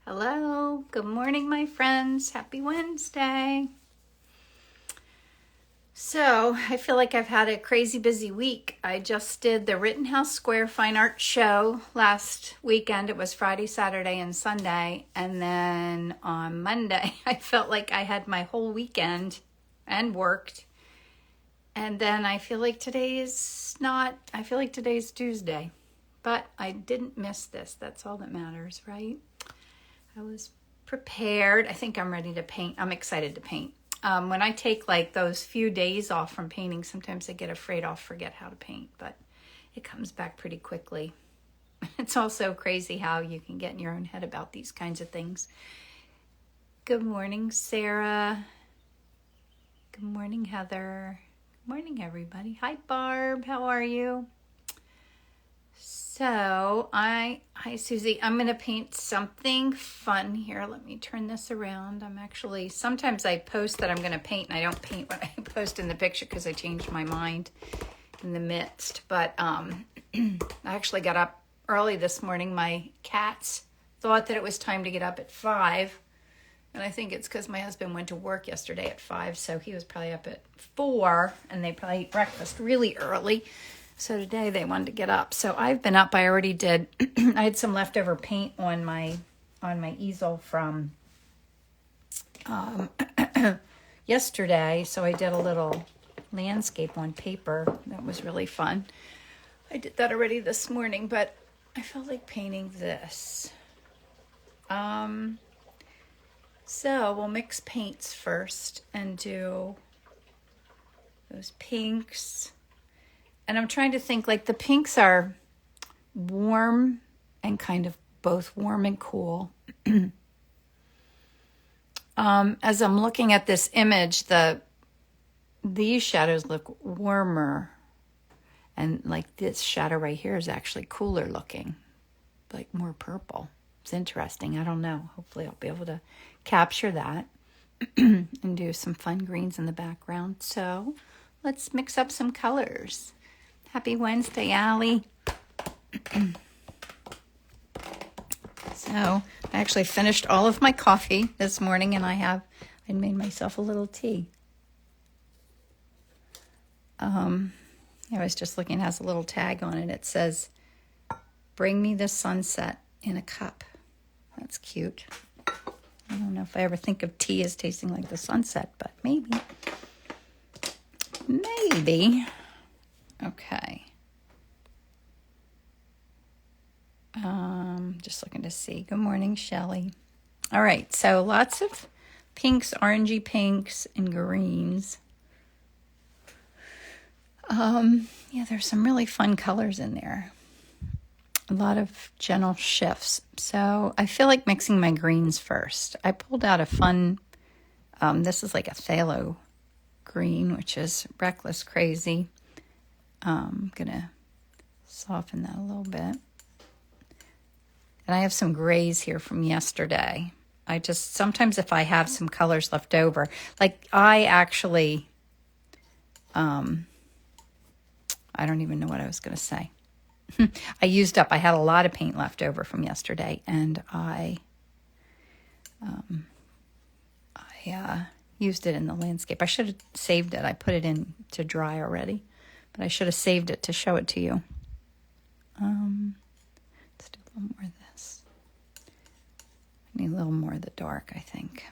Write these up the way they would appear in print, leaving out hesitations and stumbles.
Hello, good morning, my friends. Happy Wednesday. So, I feel like I've had a crazy busy week. I just did the Rittenhouse Square Fine Art Show last weekend. It was Friday, Saturday, and Sunday. And then on Monday, I felt like I had my whole weekend and worked. And then I feel like today's Tuesday. But I didn't miss this. That's all that matters, right? I was prepared. I think I'm ready to paint. I'm excited to paint. When I take like those few days off from painting, sometimes I get afraid I'll forget how to paint, but it comes back pretty quickly. It's also crazy how you can get in your own head about these kinds of things. Good morning, Sarah. Good morning, Heather. Good morning, everybody. Hi, Barb. How are you? So, hi Susie. I'm going to paint something fun here. Let me turn this around. Sometimes I post that I'm going to paint and I don't paint what I post in the picture because I changed my mind in the midst. But I actually got up early this morning. My cats thought that it was time to get up at 5. And I think it's because my husband went to work yesterday at 5. So he was probably up at 4 and they probably ate breakfast really early. So today they wanted to get up. So I've been up. I already did. I had some leftover paint on my easel from yesterday. So I did a little landscape on paper. That was really fun. I did that already this morning, but I felt like painting this. So we'll mix paints first and do those pinks. And I'm trying to think, like the pinks are warm and kind of both warm and cool. As I'm looking at this image, these shadows look warmer. And like this shadow right here is actually cooler looking, like more purple. It's interesting. I don't know. Hopefully I'll be able to capture that and do some fun greens in the background. So let's mix up some colors. Happy Wednesday, Allie. So I actually finished all of my coffee this morning and I made myself a little tea. I was just looking, it has a little tag on it. It says, "Bring me the sunset in a cup." That's cute. I don't know if I ever think of tea as tasting like the sunset, but maybe. Maybe. Okay. Just looking to see. Good morning, Shelley. All right, so lots of pinks, orangey pinks, and greens. Yeah, there's some really fun colors in there. A lot of gentle shifts. So I feel like mixing my greens first. I pulled out a fun, this is like a phthalo green, which is reckless crazy. I'm going to soften that a little bit. And I have some grays here from yesterday. Sometimes if I have some colors left over, like I actually, I don't even know what I was going to say. I had a lot of paint left over from yesterday and I used it in the landscape. I should have saved it. I put it in to dry already, but I should have saved it to show it to you. Let's do a little more of this. I need a little more of the dark, I think.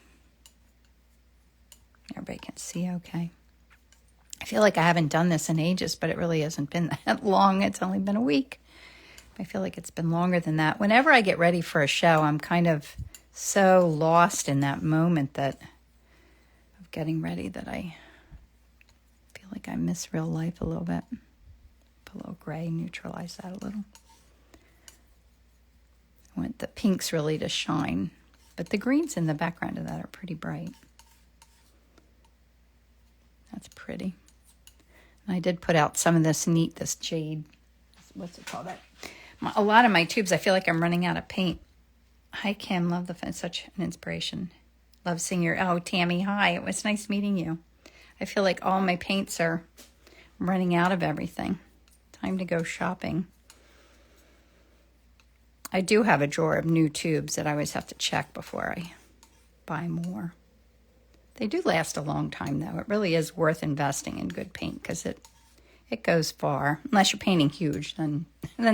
Everybody can see okay. I feel like I haven't done this in ages, but it really hasn't been that long. It's only been a week. I feel like it's been longer than that. Whenever I get ready for a show, I'm kind of so lost in that moment of getting ready that I feel like I miss real life a little bit. Put a little gray, neutralize that a little. I want the pinks really to shine, but the greens in the background of that are pretty bright. That's pretty. And I did put out some of this jade, what's it called? A lot of my tubes, I feel like I'm running out of paint. Hi, Kim. Love it's such an inspiration. Love seeing Tammy, hi. It was nice meeting you. I feel like all my paints are running out of everything. Time to go shopping. I do have a drawer of new tubes that I always have to check before I buy more. They do last a long time, though. It really is worth investing in good paint because it goes far. Unless you're painting huge, then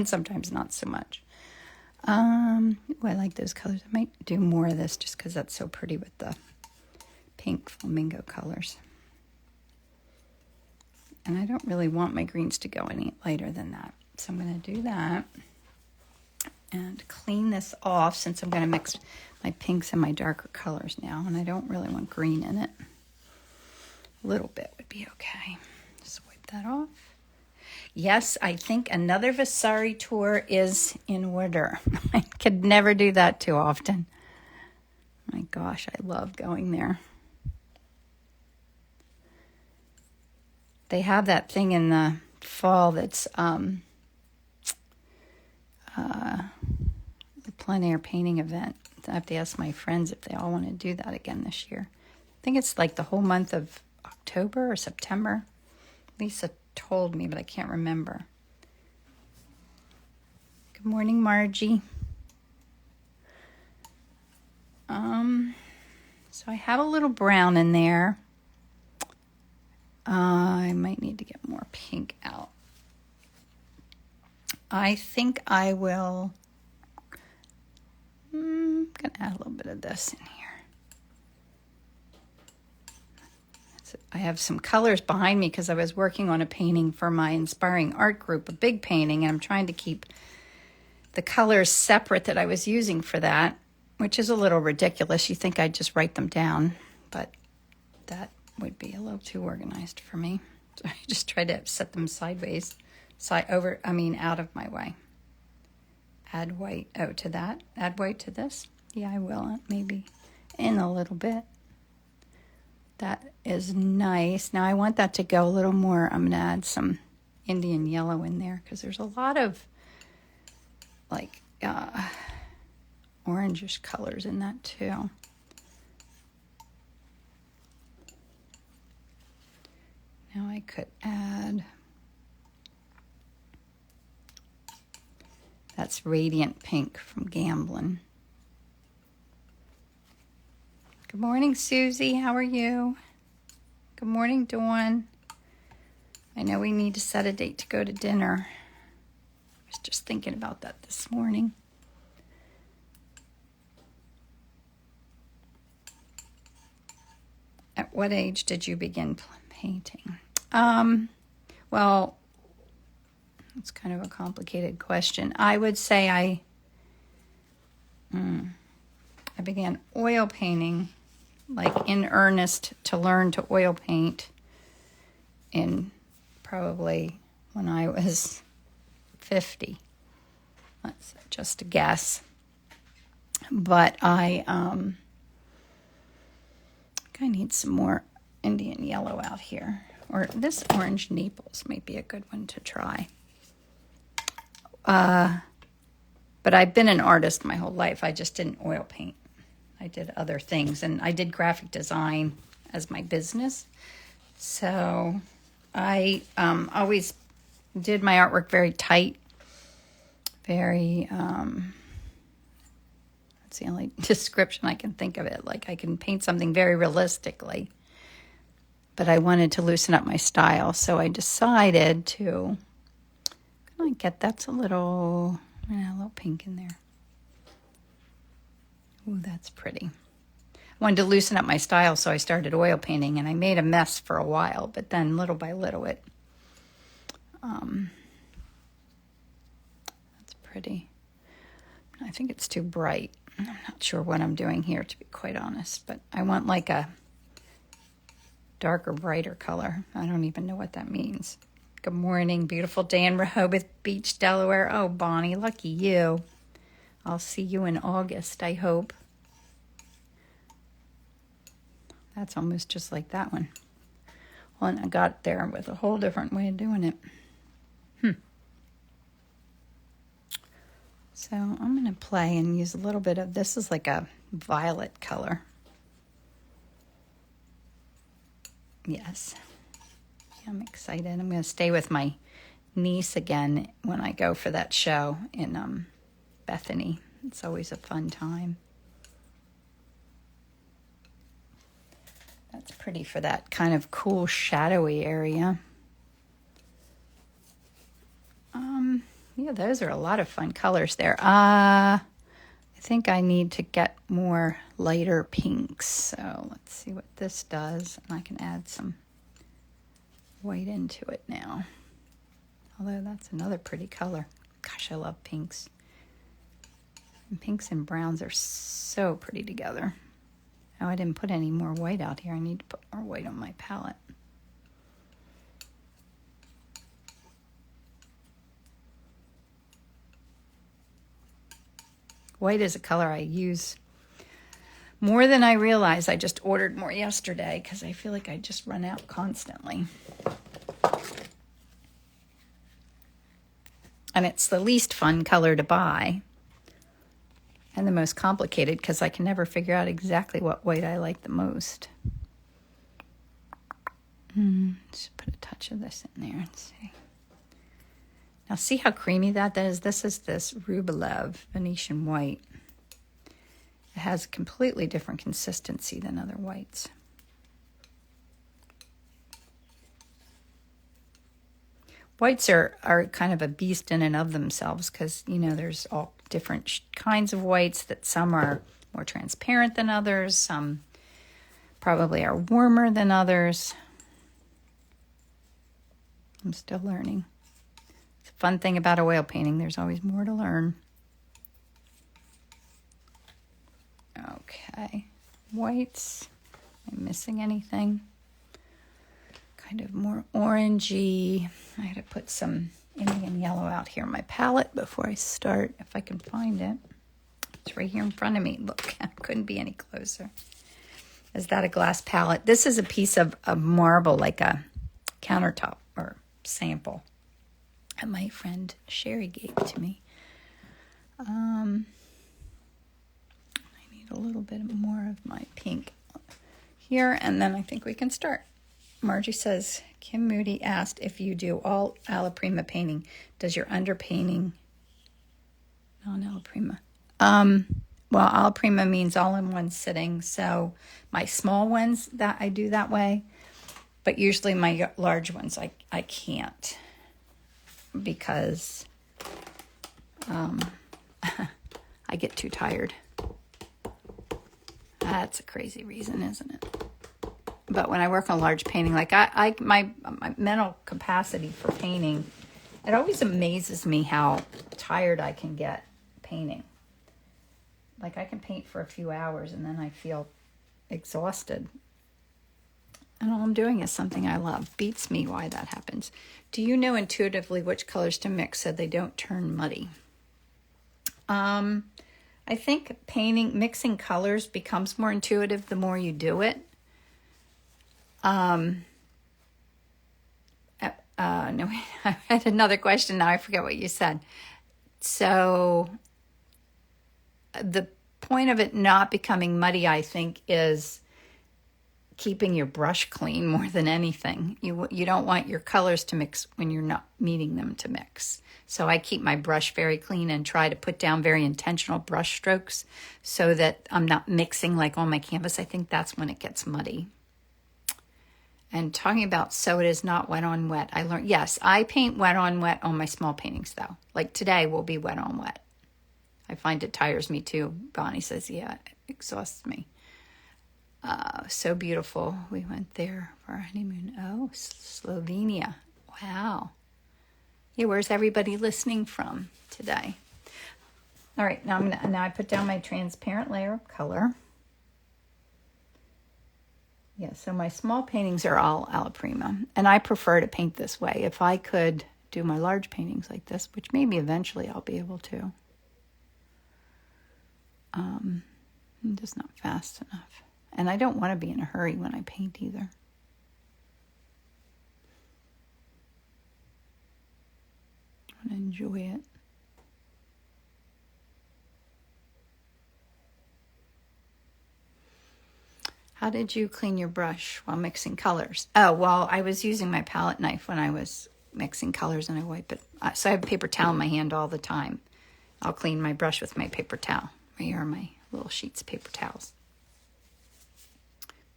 sometimes not so much. I like those colors. I might do more of this just because that's so pretty with the pink flamingo colors. And I don't really want my greens to go any lighter than that. So I'm going to do that and clean this off since I'm going to mix my pinks and my darker colors now. And I don't really want green in it. A little bit would be okay. Just wipe that off. Yes, I think another Vasari tour is in order. I could never do that too often. My gosh, I love going there. They have that thing in the fall that's the plein air painting event. I have to ask my friends if they all want to do that again this year. I think it's like the whole month of October or September. Lisa told me, but I can't remember. Good morning, Margie. So I have a little brown in there. I might need to get more pink out. I think I will. I'm going to add a little bit of this in here. I have some colors behind me because I was working on a painting for my Inspiring Art group, a big painting, and I'm trying to keep the colors separate that I was using for that, which is a little ridiculous. You think I'd just write them down, but that would be a little too organized for me. So I just tried to set them sideways, out of my way. Add white to that. Add white to this. Yeah, I will, maybe in a little bit. That is nice. Now I want that to go a little more. I'm going to add some Indian yellow in there because there's a lot of like orangish colors in that too. Now I could add, that's Radiant Pink from Gamblin'. Good morning, Susie. How are you? Good morning, Dawn. I know we need to set a date to go to dinner. I was just thinking about that this morning. At what age did you begin painting? Well, it's kind of a complicated question. I would say I began oil painting, like in earnest, to learn to oil paint in probably when I was 50. That's just a guess. But I need some more Indian yellow out here. Or this orange Naples might be a good one to try. But I've been an artist my whole life. I just didn't oil paint. I did other things, and I did graphic design as my business. So I always did my artwork very tight, very, that's the only description I can think of it. Like I can paint something very realistically, but I wanted to loosen up my style. So I decided to that's a little pink in there. Ooh, that's pretty. I wanted to loosen up my style, so I started oil painting, and I made a mess for a while, but then little by little that's pretty. I think it's too bright. I'm not sure what I'm doing here, to be quite honest, but I want like a darker, brighter color. I don't even know what that means. Good morning, beautiful day in Rehoboth Beach, Delaware. Oh, Bonnie, lucky you. I'll see you in August, I hope. That's almost just like that one. Well, and I got there with a whole different way of doing it. So I'm going to play and use a little bit of, this is like a violet color. Yes. Yeah, I'm excited. I'm going to stay with my niece again when I go for that show in Bethany. It's always a fun time. That's pretty for that kind of cool shadowy area. Yeah, those are a lot of fun colors there. I think I need to get more lighter pinks. So let's see what this does. And I can add some white into it now. Although that's another pretty color. Gosh, I love pinks. And pinks and browns are so pretty together. Oh, I didn't put any more white out here. I need to put more white on my palette. White is a color I use more than I realize. I just ordered more yesterday because I feel like I just run out constantly. And it's the least fun color to buy. And the most complicated because I can never figure out exactly what white I like the most. Just put a touch of this in there and see. Now see how creamy that is? This is this Rublev Venetian white. It has a completely different consistency than other whites. Whites are kind of a beast in and of themselves because, you know, there's all different kinds of whites that some are more transparent than others. Some probably are warmer than others. I'm still learning. It's a fun thing about oil painting. There's always more to learn. Okay. Whites. Am I missing anything? Kind of more orangey. I had to put some Indian yellow out here on my palette before I start, if I can find it. It's right here in front of me. Look, I couldn't be any closer. Is that a glass palette? This is a piece of marble, like a countertop or sample that my friend Sherry gave to me. I need a little bit more of my pink here, and then I think we can start. Margie says, Kim Moody asked if you do all alla prima painting. Does your underpainting non-alla prima? Well, alla prima means all in one sitting. So my small ones that I do that way, but usually my large ones I can't because I get too tired. That's a crazy reason, isn't it? But when I work on a large painting, like my mental capacity for painting, it always amazes me how tired I can get painting. Like I can paint for a few hours and then I feel exhausted. And all I'm doing is something I love. Beats me why that happens. Do you know intuitively which colors to mix so they don't turn muddy? I think mixing colors becomes more intuitive the more you do it. No, I had another question. Now I forget what you said. So the point of it not becoming muddy, I think, is keeping your brush clean more than anything. You don't want your colors to mix when you're not needing them to mix. So I keep my brush very clean and try to put down very intentional brush strokes so that I'm not mixing like on my canvas. I think that's when it gets muddy. And talking about so it is not wet on wet, I learned, yes, I paint wet on my small paintings though. Like today will be wet on wet. I find it tires me too. Bonnie says, yeah, it exhausts me. So beautiful. We went there for our honeymoon. Oh, Slovenia. Wow. Yeah, where's everybody listening from today? All right, now I put down my transparent layer of color. Yeah, so my small paintings are all alla prima, and I prefer to paint this way. If I could do my large paintings like this, which maybe eventually I'll be able to. I'm just not fast enough. And I don't want to be in a hurry when I paint either. I want to enjoy it. How did you clean your brush while mixing colors? Oh, well, I was using my palette knife when I was mixing colors and I wipe it. So I have a paper towel in my hand all the time. I'll clean my brush with my paper towel. Here are my little sheets of paper towels.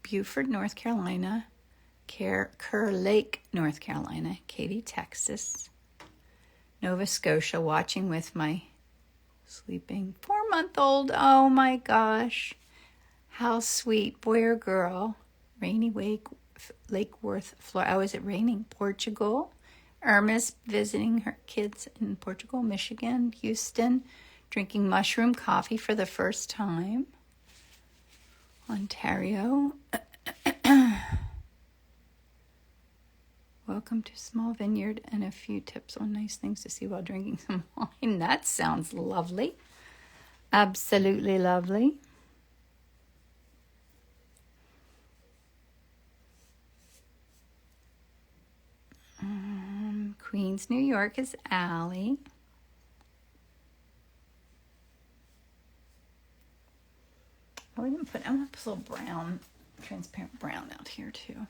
Beaufort, North Carolina. Kerr Lake, North Carolina. Katy, Texas. Nova Scotia, watching with my sleeping 4-month-old. Oh my gosh. How sweet. Boy or girl. Rainy Lake Worth, Florida. Oh, is it raining? Portugal. Irma's visiting her kids in Portugal, Michigan, Houston. Drinking mushroom coffee for the first time. Ontario. Welcome to Small Vineyard and a few tips on nice things to see while drinking some wine. That sounds lovely. Absolutely lovely. Queens, New York is Allie. Oh, I didn't put, I'm going to put a little brown, transparent brown out here too.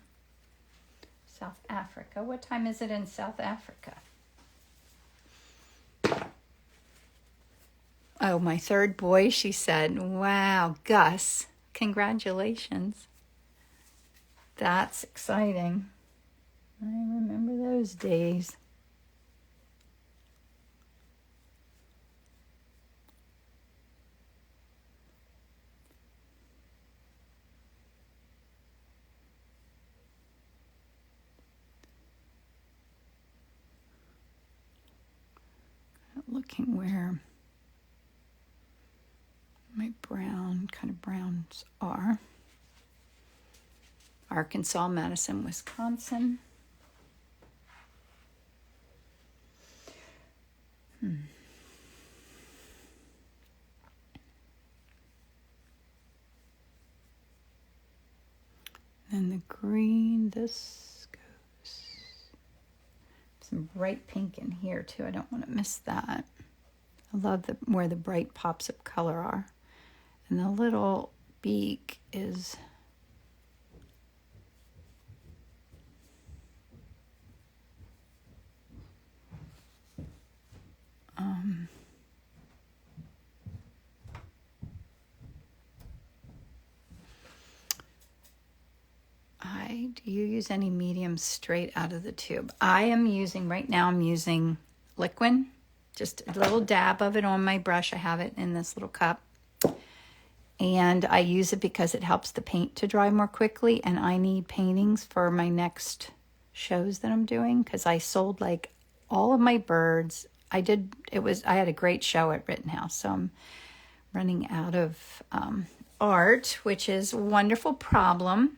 South Africa. What time is it in South Africa? Oh, my third boy, she said. Wow, Gus, congratulations. That's exciting. I remember those days. Looking where my kind of browns are. Arkansas, Madison, Wisconsin. Then the green, this goes. Some bright pink in here too. I don't want to miss that. I love where the bright pops of color are. And the little beak is do you use any mediums straight out of the tube? Right now I'm using liquid, just a little dab of it on my brush. I have it in this little cup. And I use it because it helps the paint to dry more quickly, and I need paintings for my next shows that I'm doing because I sold like all of my birds. I had a great show at Rittenhouse, so I'm running out of art, which is a wonderful problem.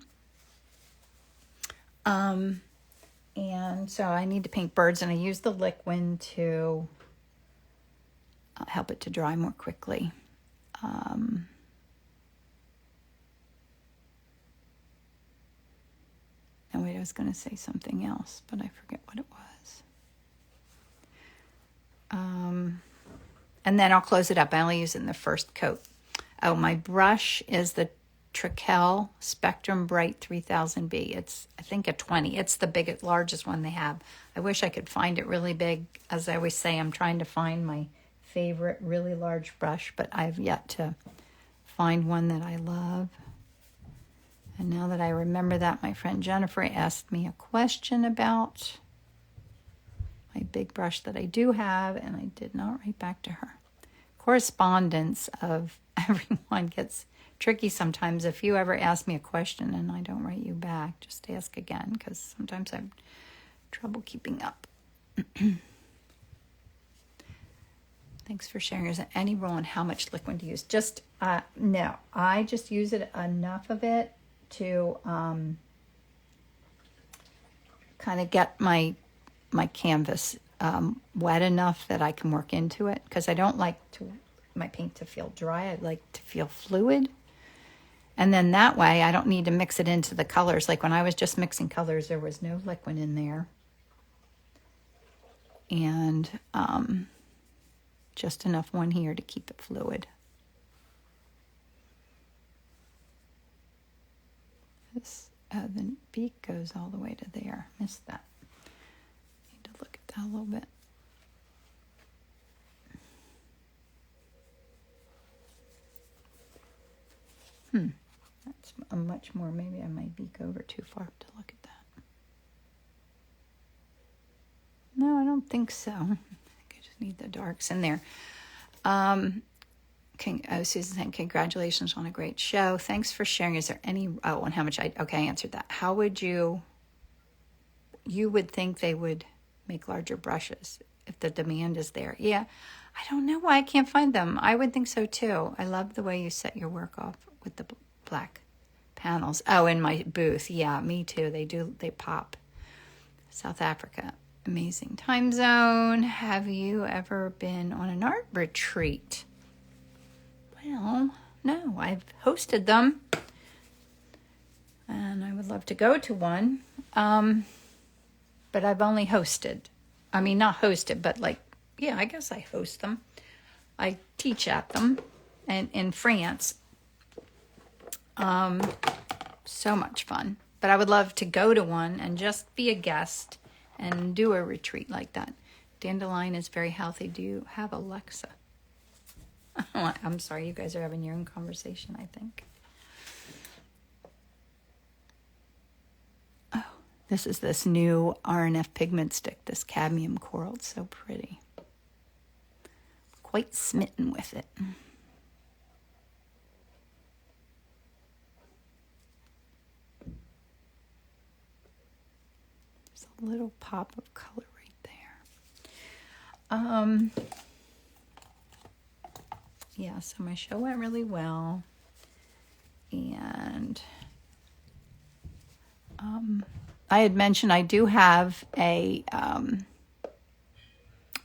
And so I need to paint birds, and I use the liquid to help it to dry more quickly. I was going to say something else, but I forget what it was. And then I'll close it up. I only use it in the first coat. Oh, my brush is the Trekell Spectrum Bright 3000B. It's, I think, a 20. It's the biggest, largest one they have. I wish I could find it really big. As I always say, I'm trying to find my favorite really large brush, but I've yet to find one that I love. And now that I remember that, my friend Jennifer asked me a question about my big brush that I do have, and I did not write back to her. Correspondence of everyone gets tricky sometimes. If you ever ask me a question and I don't write you back, just ask again, because sometimes I have trouble keeping up. Thanks for sharing. Is there any rule on how much liquid to use? No, I just use it enough of it to kind of get my canvas wet enough that I can work into it, because I don't like my paint to feel dry. I like to feel fluid. And then that way I don't need to mix it into the colors. Like when I was just mixing colors, there was no liquid in there. And just enough one here to keep it fluid. The beak goes all the way to there. Missed that. Need to look at that a little bit. That's a much more, maybe I might peek over too far to look at that. No, I don't think so. I think I just need the darks in there. Susan saying, congratulations on a great show. Thanks for sharing. Is there any, and how much I answered that. How would you would think they would make larger brushes if the demand is there. Yeah, I don't know why I can't find them. I would think so too. I love the way you set your work off with the black panels. Oh, in my booth. Yeah, me too. They pop. South Africa. Amazing time zone. Have you ever been on an art retreat? Well, no, I've hosted them. And I would love to go to one. But I've only hosted. I mean, not hosted, but I guess I host them. I teach at them and in France. So much fun. But I would love to go to one and just be a guest and do a retreat like that. Dandelion is very healthy. Do you have Alexa? I'm sorry, you guys are having your own conversation, I think. Oh, this is this new RNF pigment stick, this cadmium coral. It's so pretty. Quite smitten with it. There's a little pop of color right there. Yeah, so my show went really well. And I had mentioned I do have a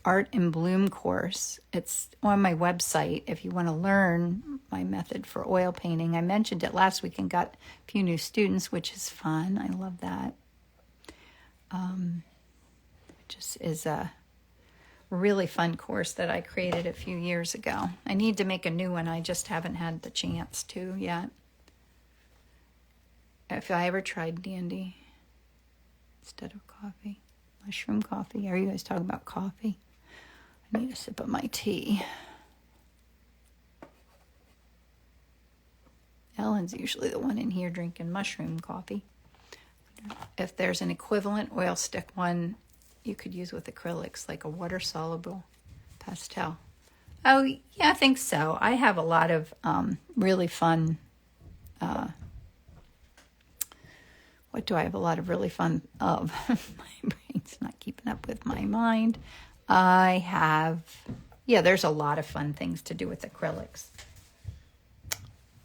Art in Bloom course. It's on my website if you want to learn my method for oil painting. I mentioned it last week and got a few new students, which is fun. I love that. It just is a really fun course that I created a few years ago. I need to make a new one. I just haven't had the chance to yet. If I ever tried dandy instead of coffee, mushroom coffee. Are you guys talking about coffee? I need a sip of my tea. Ellen's usually the one in here drinking mushroom coffee. If there's an equivalent oil stick one you could use with acrylics, like a water-soluble pastel. Oh, yeah, I think so. I have a lot of really fun... what do I have a lot of really fun of? My brain's not keeping up with my mind. I have... Yeah, there's a lot of fun things to do with acrylics.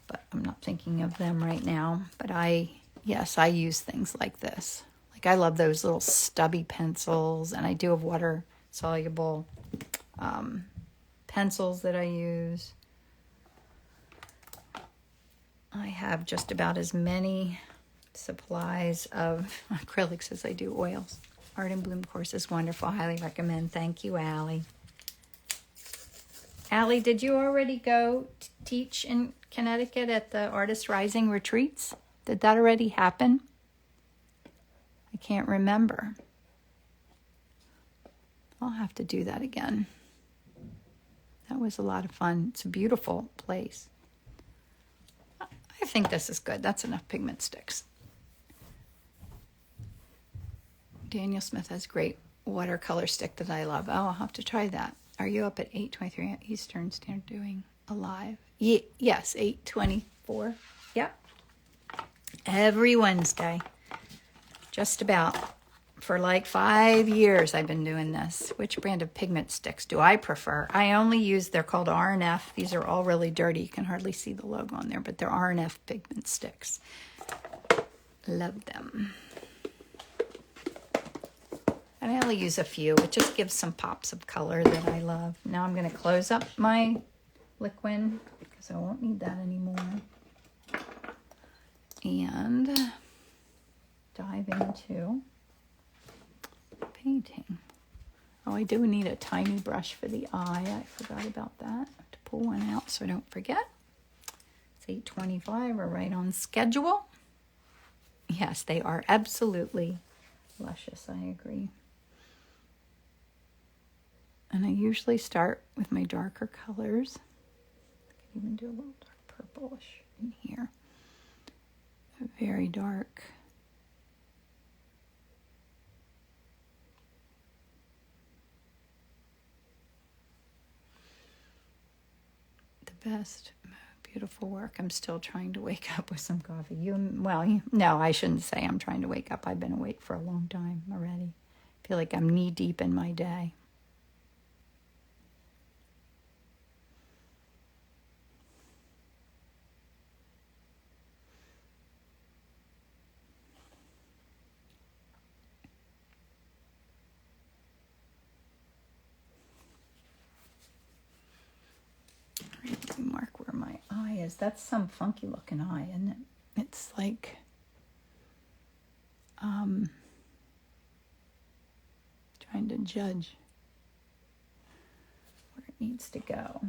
But I'm not thinking of them right now. But I use things like this. I love those little stubby pencils, and I do have water-soluble pencils that I use. I have just about as many supplies of acrylics as I do oils. Art in Bloom course is wonderful. Highly recommend. Thank you, Allie. Allie, did you already go teach in Connecticut at the Artist Rising retreats? Did that already happen? I can't remember. I'll have to do that again. That was a lot of fun. It's a beautiful place. I think this is good. That's enough pigment sticks. Daniel Smith has great watercolor stick that I love. Oh, I'll have to try that. Are you up at 8:23 Eastern Standard doing a live? Yes, 8:24. Yep. Every Wednesday. Just about. For 5 years I've been doing this. Which brand of pigment sticks do I prefer? I only use, they're called RNF. These are all really dirty. You can hardly see the logo on there, but they're RNF pigment sticks. Love them. And I only use a few. It just gives some pops of color that I love. Now I'm going to close up my liquid because I won't need that anymore. And dive into painting. Oh, I do need a tiny brush for the eye. I forgot about that. I have to pull one out so I don't forget. It's 8:25. We're right on schedule. Yes, they are absolutely luscious. I agree. And I usually start with my darker colors. I can even do a little dark purplish in here. Very dark. The best. Beautiful work. I'm still trying to wake up with some coffee. No, I shouldn't say I'm trying to wake up. I've been awake for a long time already. I feel like I'm knee deep in my day. Let me mark where my eye is. That's some funky looking eye, isn't it? It's like trying to judge where it needs to go.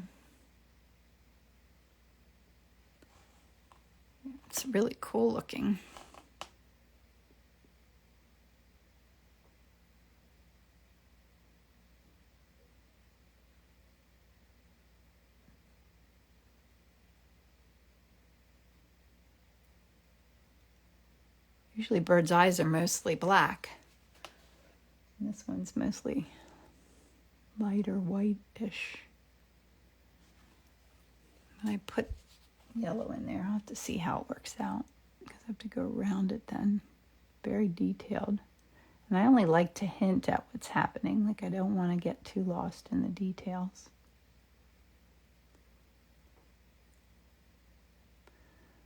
It's really cool looking. Usually birds' eyes are mostly black. And this one's mostly lighter whitish. I put yellow in there. I'll have to see how it works out because I have to go around it then. Very detailed. And I only like to hint at what's happening. Like I don't want to get too lost in the details.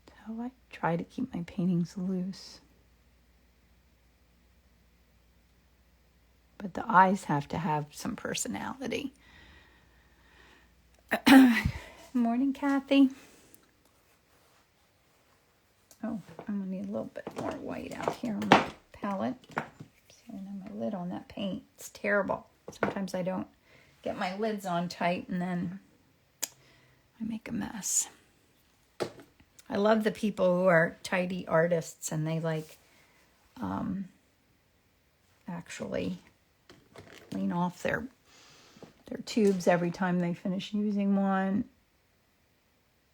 So I try to keep my paintings loose. But the eyes have to have some personality. Morning, Kathy. Oh, I'm going to need a little bit more white out here on my palette. See, I know my lid on that paint. It's terrible. Sometimes I don't get my lids on tight and then I make a mess. I love the people who are tidy artists and they actually clean off their tubes every time they finish using one.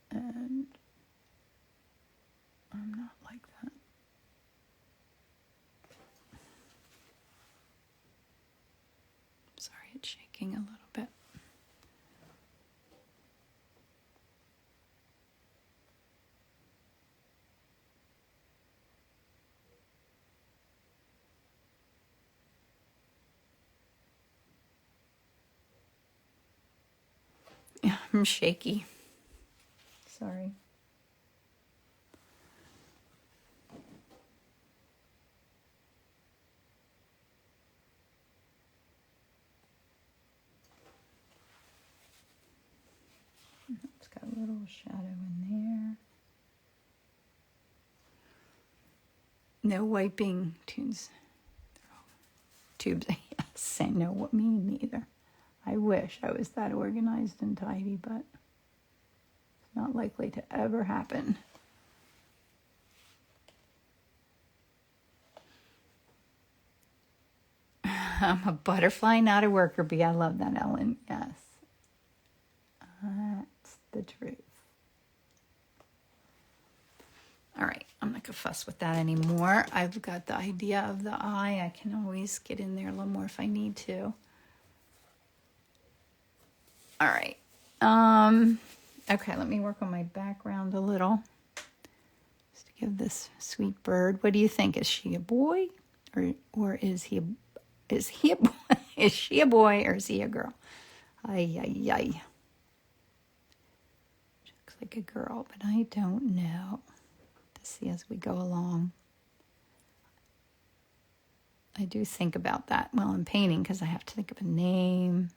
And I'm not like that. Sorry, it's shaking a little bit. Yeah, I'm shaky. Sorry. It's got a little shadow in there. No wiping tubes. Yes, I know what mean neither. I wish I was that organized and tidy, but it's not likely to ever happen. I'm a butterfly, not a worker bee. I love that, Ellen. Yes. That's the truth. All right, I'm not going to fuss with that anymore. I've got the idea of the eye. I can always get in there a little more if I need to. All right. Okay, let me work on my background a little. Just to give this sweet bird. What do you think? Is she a boy or is he a boy? Is she a boy or is he a girl? Ay, ay, ay. Looks like a girl, but I don't know. To see as we go along. I do think about that while I'm painting because I have to think of a name.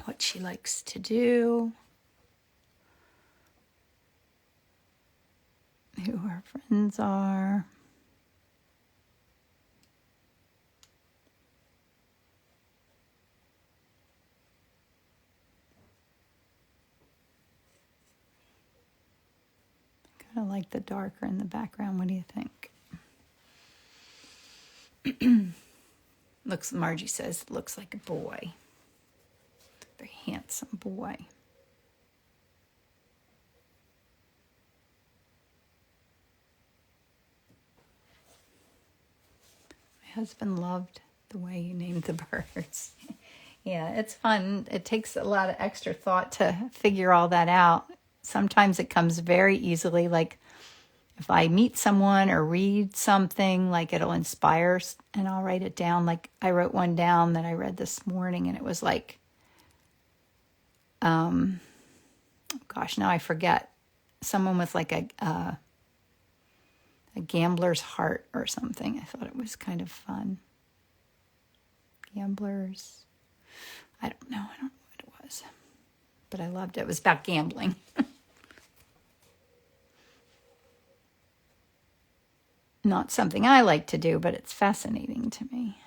What she likes to do. Who her friends are. I like the darker in the background. What do you think? Margie says, looks like a boy. Very handsome. handsome boy. My husband loved the way you named the birds. Yeah, it's fun. It takes a lot of extra thought to figure all that out. Sometimes it comes very easily, like if I meet someone or read something, like it'll inspire and I'll write it down. Like I wrote one down that I read this morning and it was like, now I forget. Someone with like a gambler's heart or something. I thought it was kind of fun. Gamblers. I don't know what it was, but I loved it. It was about gambling. Not something I like to do, but it's fascinating to me.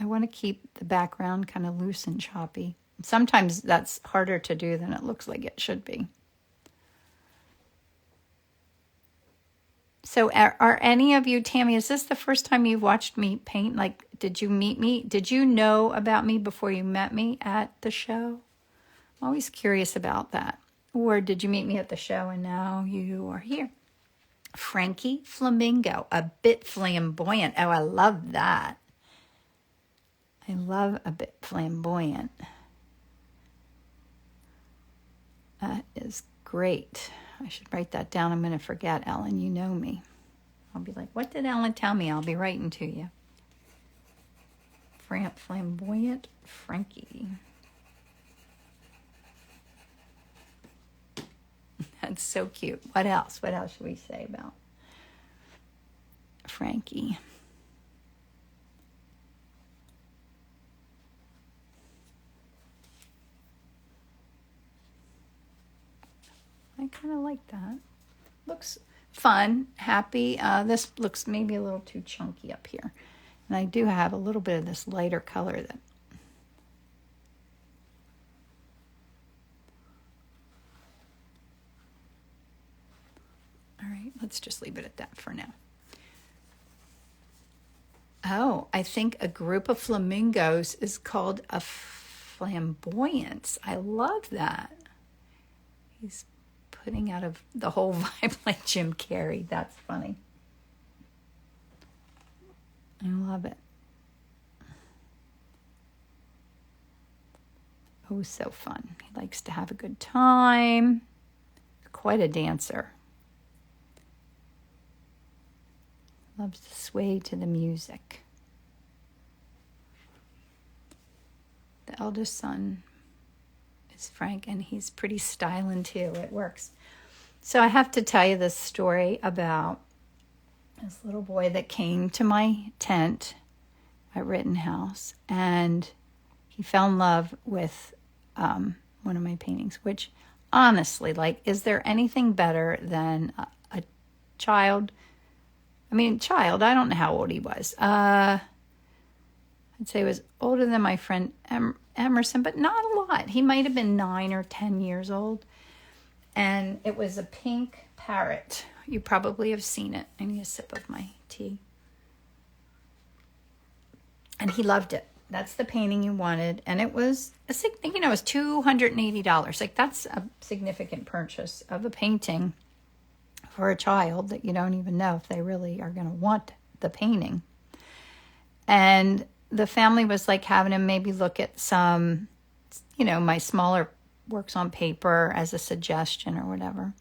I want to keep the background kind of loose and choppy. Sometimes that's harder to do than it looks like it should be. So are any of you, Tammy, is this the first time you've watched me paint? Like, did you meet me? Did you know about me before you met me at the show? I'm always curious about that. Or did you meet me at the show and now you are here? Frankie, Flamingo, a bit flamboyant. Oh, I love that. I love a bit flamboyant. That is great. I should write that down. I'm going to forget, Ellen. You know me. I'll be like, what did Ellen tell me? I'll be writing to you. Flamboyant Frankie. That's so cute. What else? What else should we say about Frankie? I kind of like that. Looks fun, happy. This looks maybe a little too chunky up here. And I do have a little bit of this lighter color that all right, let's just leave it at that for now. Oh, I think a group of flamingos is called a flamboyance. I love that. He's putting out of the whole vibe like Jim Carrey. That's funny. I love it. Oh, so fun. He likes to have a good time. Quite a dancer. Loves to sway to the music. The eldest son is Frank, and he's pretty styling too. It works. So I have to tell you this story about this little boy that came to my tent at Rittenhouse, and he fell in love with one of my paintings, which honestly, like, is there anything better than a child? I don't know how old he was. I'd say he was older than my friend Emerson, but not a lot. He might have been 9 or 10 years old. And it was a pink parrot. You probably have seen it. I need a sip of my tea. And he loved it. That's the painting he wanted. And it was, it was $280. Like, that's a significant purchase of a painting for a child that you don't even know if they really are going to want the painting. And the family was like having him maybe look at some, my smaller works on paper as a suggestion or whatever.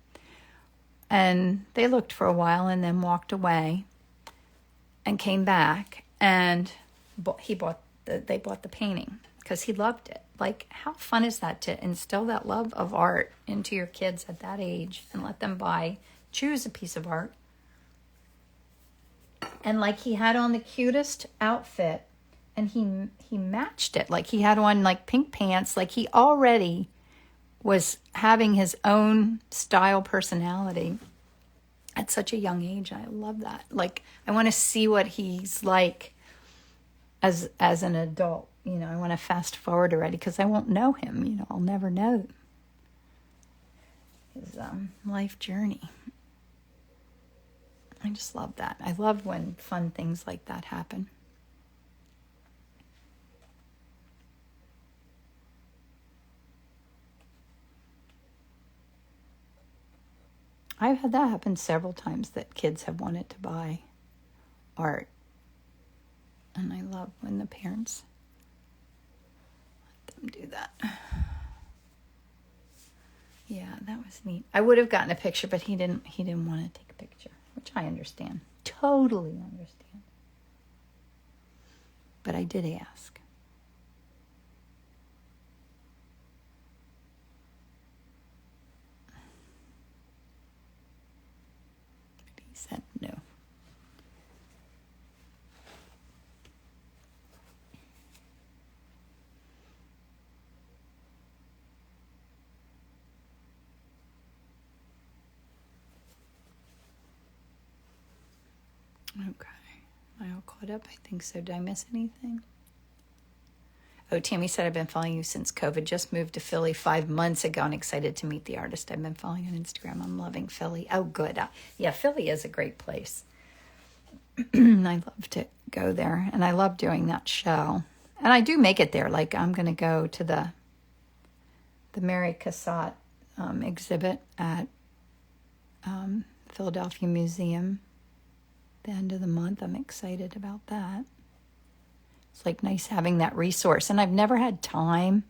And they looked for a while and then walked away and came back, and they bought the painting because he loved it. Like, how fun is that to instill that love of art into your kids at that age and let them choose a piece of art. And like, he had on the cutest outfit and he matched it. Like, he had on like pink pants. Like, he already was having his own style personality at such a young age. I love that. Like, I want to see what he's like as an adult. I want to fast forward already because I won't know him. I'll never know his life journey. I just love that. I love when fun things like that happen. I've had that happen several times, that kids have wanted to buy art. And I love when the parents let them do that. Yeah, that was neat. I would have gotten a picture, but he didn't want to take a picture, which I understand. Totally understand. But I did ask. But he said no. Okay. Am I all caught up? I think so. Did I miss anything? Oh, Tammy said, I've been following you since COVID. Just moved to Philly 5 months ago and excited to meet the artist I've been following on Instagram. I'm loving Philly. Oh, good. Yeah, Philly is a great place. I love to go there. And I love doing that show. And I do make it there. Like, I'm going to go to the Mary Cassatt exhibit at Philadelphia Museum the end of the month. I'm excited about that. It's like nice having that resource. And I've never had time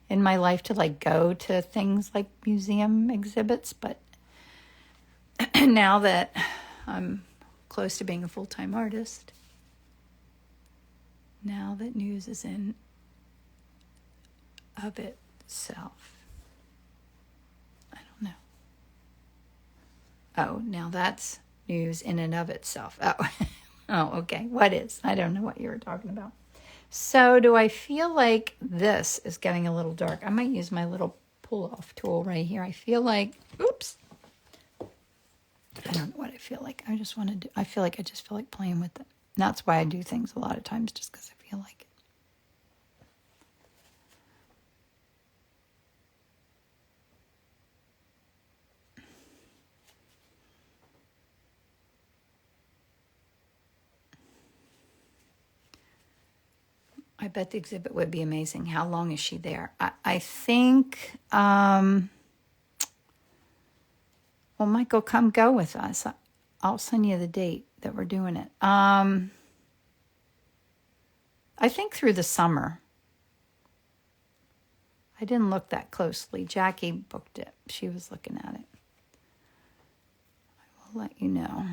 in my life to like go to things like museum exhibits, but now that I'm close to being a full-time artist, now that news is in of itself. I don't know. Oh, now that's news in and of itself. Oh, oh, okay. What is? I don't know what you were talking about. So do I feel like this is getting a little dark? I might use my little pull-off tool right here. I feel like, oops. I don't know what I feel like. I just feel like playing with it. And that's why I do things a lot of times, just because I feel like it. I bet the exhibit would be amazing. How long is she there? I think, well, Michael, come go with us. I'll send you the date that we're doing it. I think through the summer. I didn't look that closely. Jackie booked it. She was looking at it. I will let you know.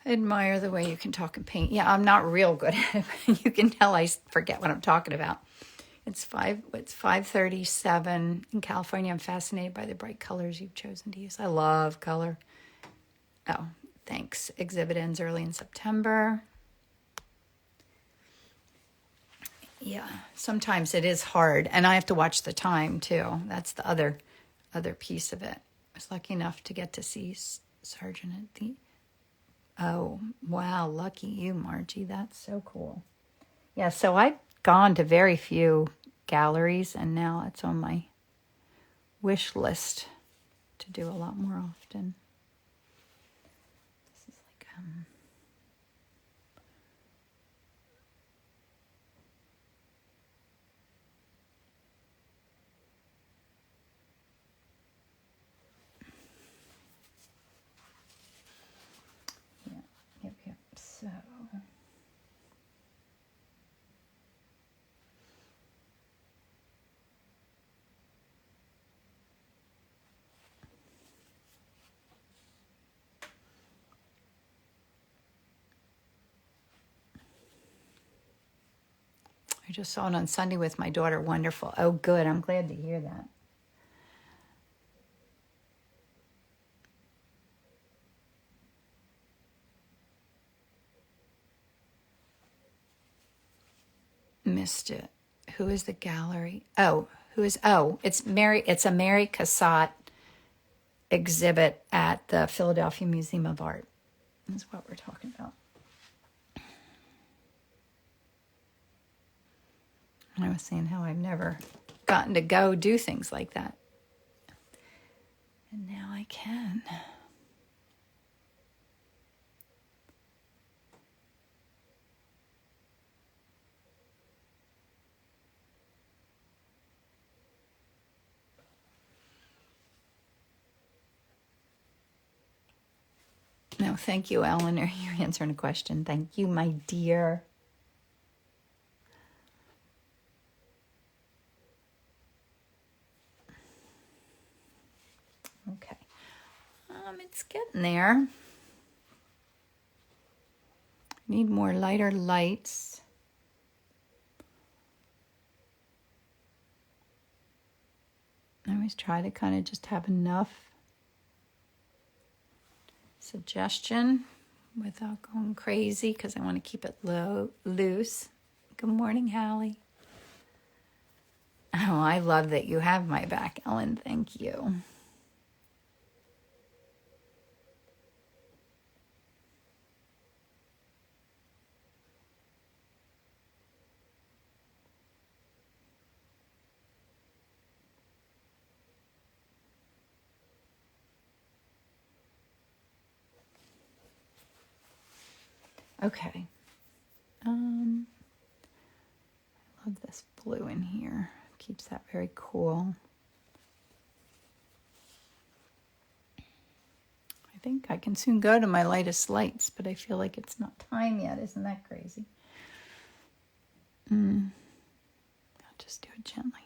I admire the way you can talk and paint. Yeah, I'm not real good at it, but you can tell I forget what I'm talking about. It's 5:37 in California. I'm fascinated by the bright colors you've chosen to use. I love color. Oh, thanks. Exhibit ends early in September. Yeah, sometimes it is hard, and I have to watch the time too. That's the other piece of it. I was lucky enough to get to see Sergeant at the... Oh, wow, lucky you, Margie. That's so cool. Yeah, so I've gone to very few galleries, and now it's on my wish list to do a lot more often. This is like... Yep. So... I just saw it on Sunday with my daughter. Wonderful. Oh, good. I'm glad to hear that. Missed it. Who is the gallery? It's a Mary Cassatt exhibit at the Philadelphia Museum of Art. That's what we're talking about. I was saying how I've never gotten to go do things like that. And now I can. No, thank you, Eleanor. You're answering a question. Thank you, my dear. Okay. It's getting there. Need more lighter lights. I always try to kind of just have enough suggestion without going crazy because I want to keep it loose. Good morning, Hallie. Oh, I love that you have my back, Ellen. Thank you. Okay. I love this blue in here. Keeps that very cool. I think I can soon go to my lightest lights, but I feel like it's not time yet. Isn't that crazy? I'll just do it gently.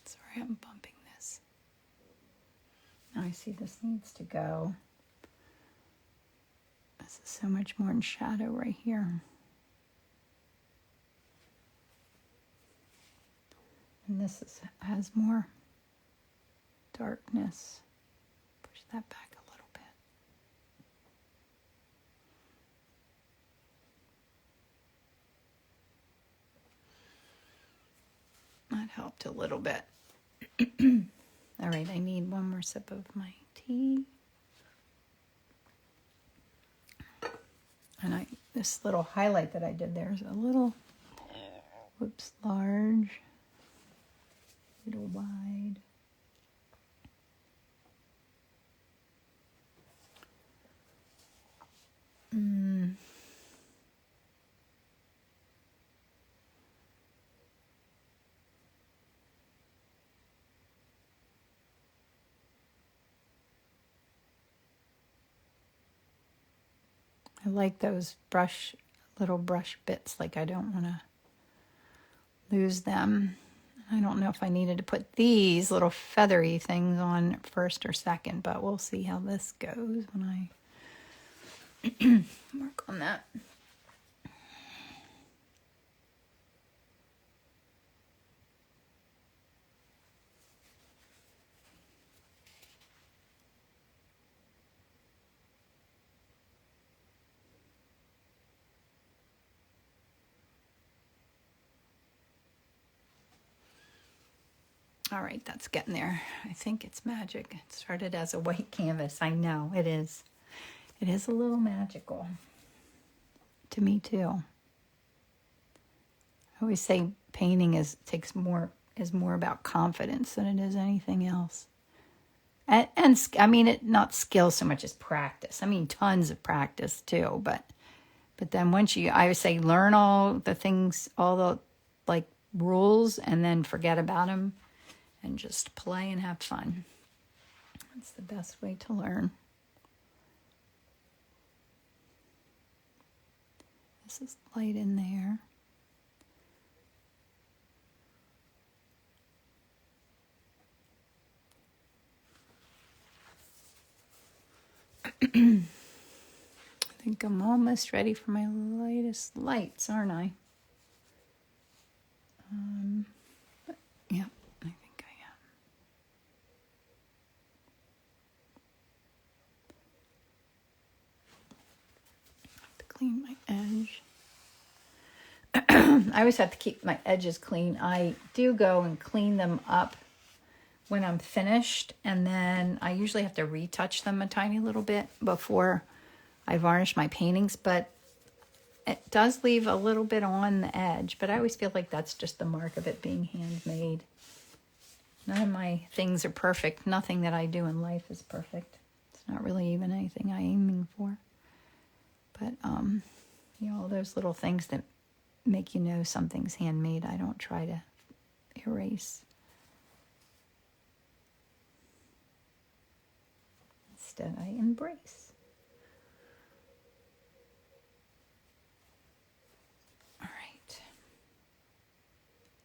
Sorry, I'm bumping this. Now I see this needs to go. This is so much more in shadow right here. And this has more darkness. Push that back a little bit. That helped a little bit. All right, I need one more sip of my tea. And this little highlight that I did there is a little, large, a little wide. I like those little brush bits, like I don't want to lose them. I don't know if I needed to put these little feathery things on first or second, but we'll see how this goes when I work on that. All right, that's getting there. I think it's magic. It started as a white canvas. I know it is. It is a little magical to me too. I always say painting is more about confidence than it is anything else. And I mean, not skill so much as practice. I mean, tons of practice too. But then once I would say learn all the things, all the like rules, and then forget about them. And just play and have fun. That's the best way to learn. This is light in there. I think I'm almost ready for my lightest lights, aren't I? Yeah. Clean my edge. I always have to keep my edges clean. I do go and clean them up when I'm finished, and then I usually have to retouch them a tiny little bit before I varnish my paintings, but it does leave a little bit on the edge, but I always feel like that's just the mark of it being handmade. None of my things are perfect. Nothing that I do in life is perfect. It's not really even anything I'm aiming for. But, you know, all those little things that make you know something's handmade, I don't try to erase. Instead, I embrace. All right.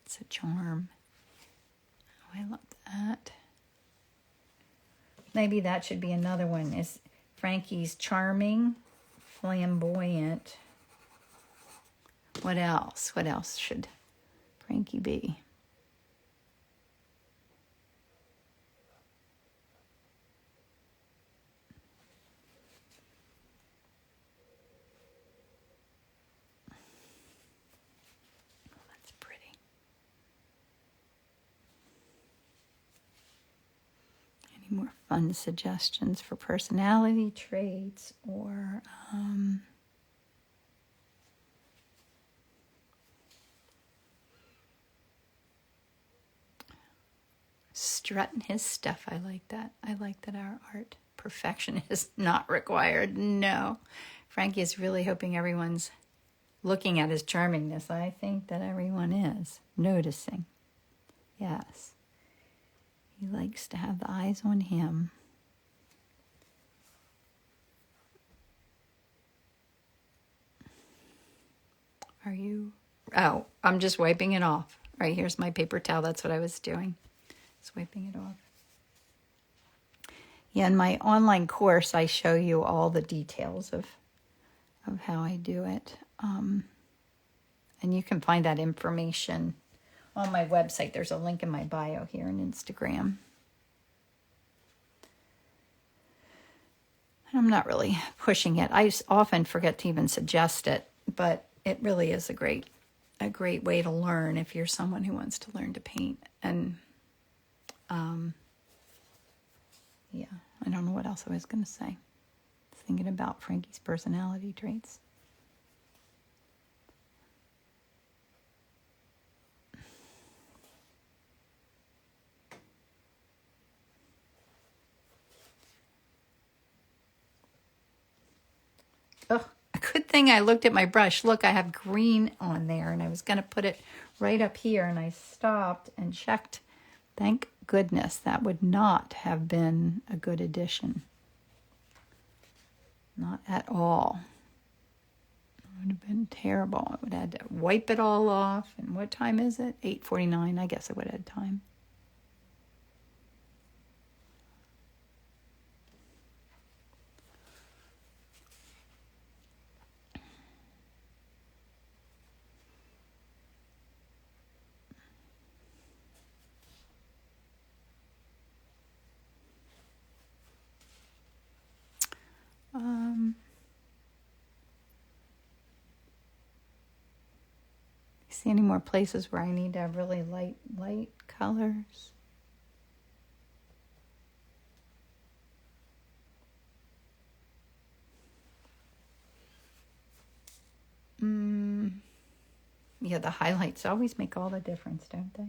It's a charm. Oh, I love that. Maybe that should be another one. Is Frankie's charming, flamboyant. What else? What else should Frankie be? Oh, that's pretty. Any more fun suggestions for personality traits or strutting his stuff? I like that. I like that our art perfection is not required. No. Frankie is really hoping everyone's looking at his charmingness. I think that everyone is noticing. Yes. He likes to have the eyes on him. Are you? Oh, I'm just wiping it off. Right, here's my paper towel. That's what I was doing. Just wiping it off. Yeah, in my online course, I show you all the details of how I do it. And you can find that information on my website. There's a link in my bio here on Instagram. And I'm not really pushing it. I often forget to even suggest it, but it really is a great way to learn if you're someone who wants to learn to paint. And yeah, I don't know what else I was going to say. Thinking about Frankie's personality traits. Oh, a good thing I looked at my brush. Look, I have green on there, and I was going to put it right up here, and I stopped and checked. Thank goodness, that would not have been a good addition. Not at all. It would have been terrible. I would have had to wipe it all off. And what time is it? 8:49. I guess I would have had time. See any more places where I need to have really light colors? Yeah, the highlights always make all the difference, don't they?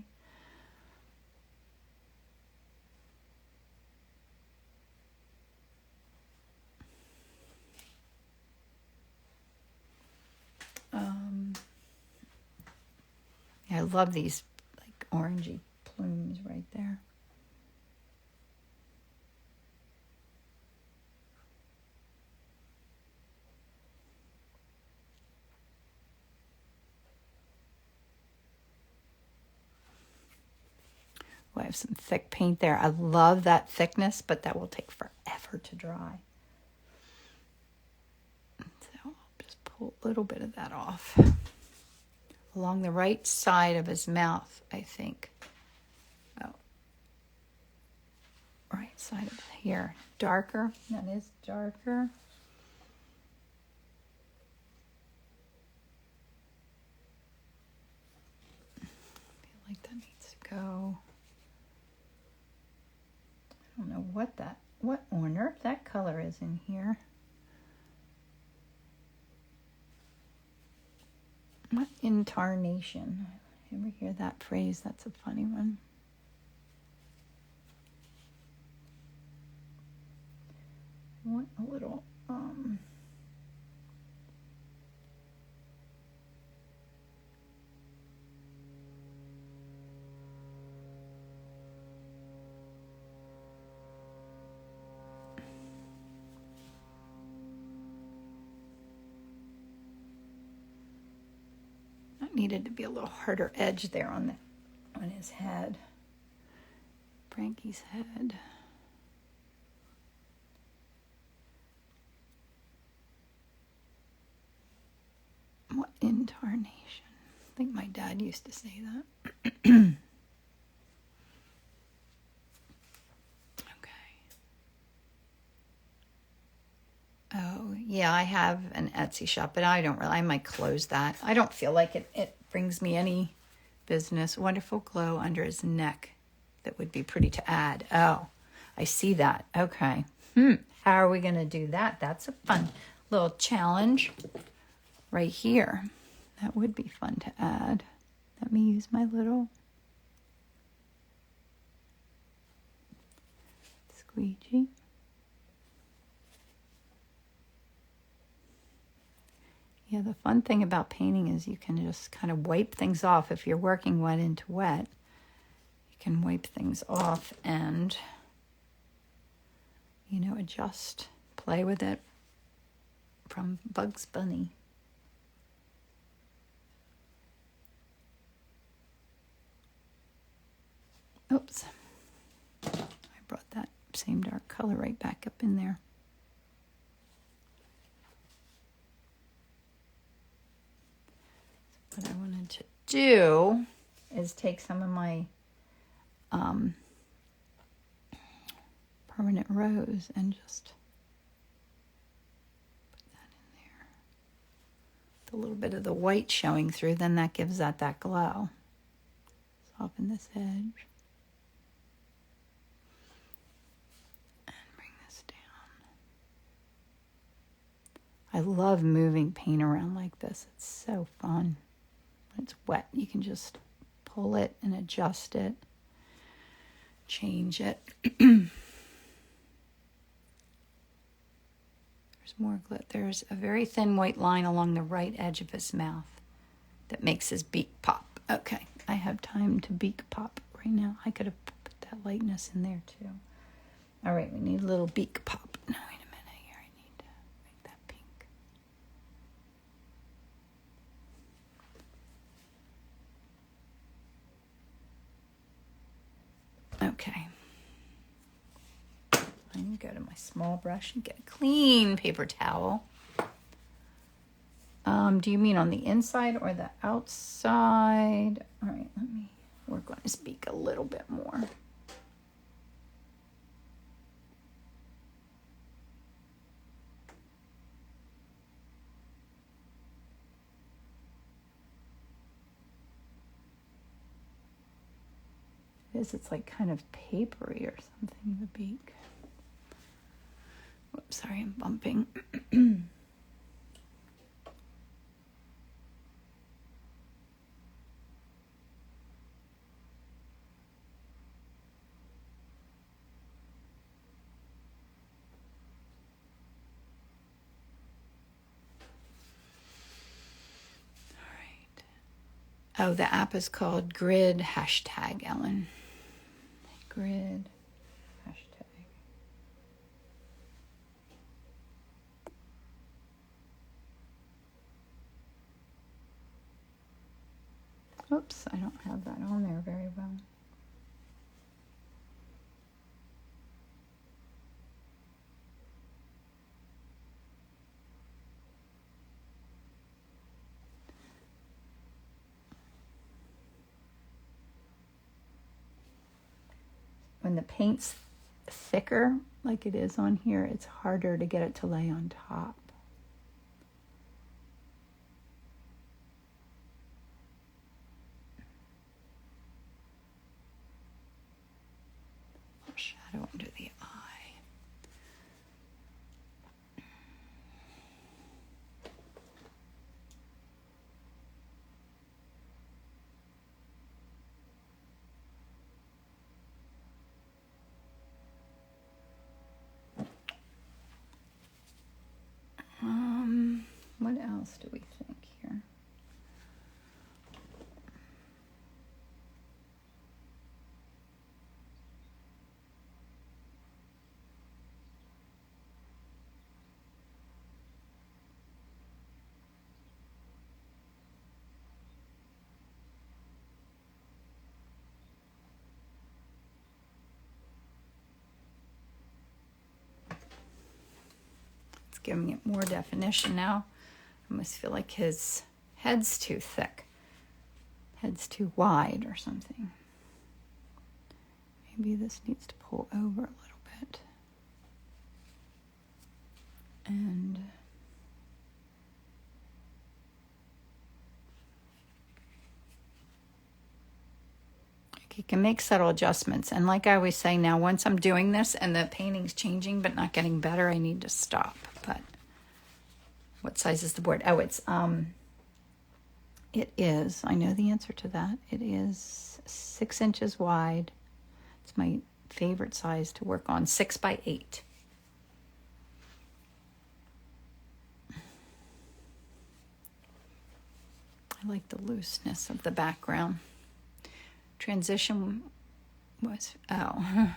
Yeah, I love these like orangey plumes right there. Oh, I have some thick paint there. I love that thickness, but that will take forever to dry. So I'll just pull a little bit of that off. Along the right side of his mouth, I think. Oh. Right side of here. Darker. That is darker. what on earth that color is in here. What incarnation? Ever hear that phrase? That's a funny one. I want a little, that needed to be a little harder edge there on his head. Frankie's head. What incarnation? I think my dad used to say that. Okay. Oh, yeah, I have an Etsy shop, but I might close that. I don't feel like it brings me any business. Wonderful glow under his neck that would be pretty to add. Oh, I see that. Okay. How are we going to do that? That's a fun little challenge right here. That would be fun to add. Let me use my little squeegee. Yeah, the fun thing about painting is you can just kind of wipe things off. If you're working wet into wet, you can wipe things off and, adjust, play with it from Bugs Bunny. Oops. I brought that same dark color right back up in there. What I wanted to do is take some of my permanent rose and just put that in there. With a little bit of the white showing through, then that gives that glow. Soften this edge. I love moving paint around like this. It's so fun. When it's wet, you can just pull it and adjust it, change it. There's more glit. There's a very thin white line along the right edge of his mouth that makes his beak pop. Okay, I have time to beak pop right now. I could have put that lightness in there too. All right, we need a little beak pop. No, wait a minute here. I need to make that pink. Okay. I'm going to go to my small brush and get a clean paper towel. Do you mean on the inside or the outside? All right, let me work on his beak a little bit more. It's like kind of papery or something, the beak. Whoops, sorry, I'm bumping. Oh, the app is called Grid #, Ellen. Grid #. Oops, I don't have that on there very well. When the paint's thicker, like it is on here, it's harder to get it to lay on top. Shadow under the eye. else do we think here? Giving it more definition now. I almost feel like his head's too thick. Head's too wide or something. Maybe this needs to pull over a little bit. And you can make subtle adjustments. And like I always say now, once I'm doing this and the painting's changing but not getting better, I need to stop. But what size is the board? Oh, it is, I know the answer to that. It is 6 inches wide. It's my favorite size to work on, 6 by 8. I like the looseness of the background. Transition was, I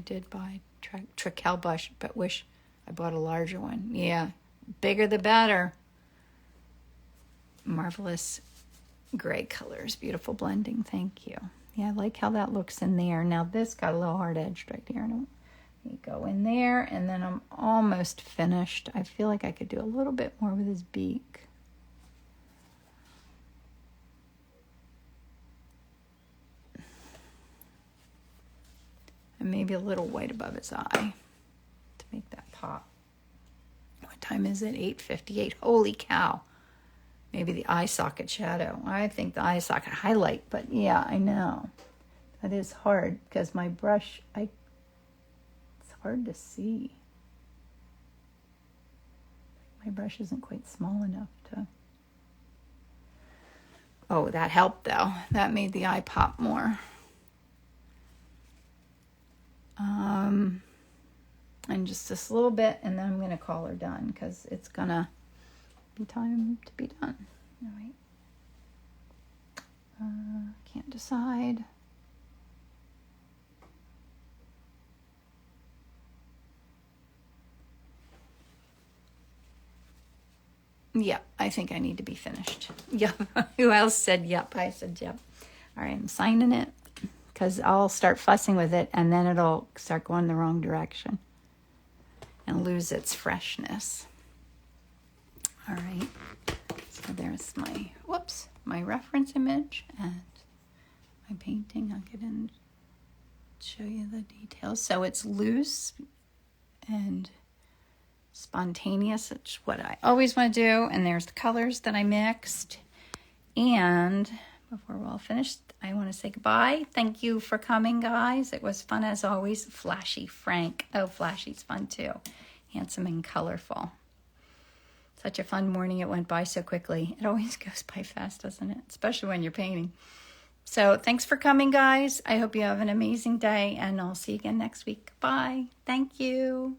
did buy Trickel brush, but wish I bought a larger one. Yeah, bigger the better. Marvelous gray colors, beautiful blending, thank you. Yeah, I like how that looks in there. Now this got a little hard edged right here. You go in there, and then I'm almost finished. I feel like I could do a little bit more with his beak. And maybe a little white above his eye to make that pop. What time is it? 8:58. Holy cow. Maybe the eye socket shadow. I think the eye socket highlight, but yeah, I know. That is hard because my brush, it's hard to see. My brush isn't quite small enough to... Oh, that helped though. That made the eye pop more. And just this little bit, and then I'm going to call her done because it's going to be time to be done. All right. Can't decide. Yep, I think I need to be finished. Yep. Who else said yep? I said yep. All right, I'm signing it because I'll start fussing with it and then it'll start going the wrong direction and lose its freshness. All right, so there's my reference image and my painting. I'll get in and show you the details. So it's loose and spontaneous. It's what I always want to do. And there's the colors that I mixed. And before we're all finished, I want to say goodbye. Thank you for coming, guys. It was fun as always. Flashy Frank. Oh, flashy's fun too. Handsome and colorful. Such a fun morning. It went by so quickly. It always goes by fast, doesn't it? Especially when you're painting. So thanks for coming, guys. I hope you have an amazing day, and I'll see you again next week. Bye. Thank you.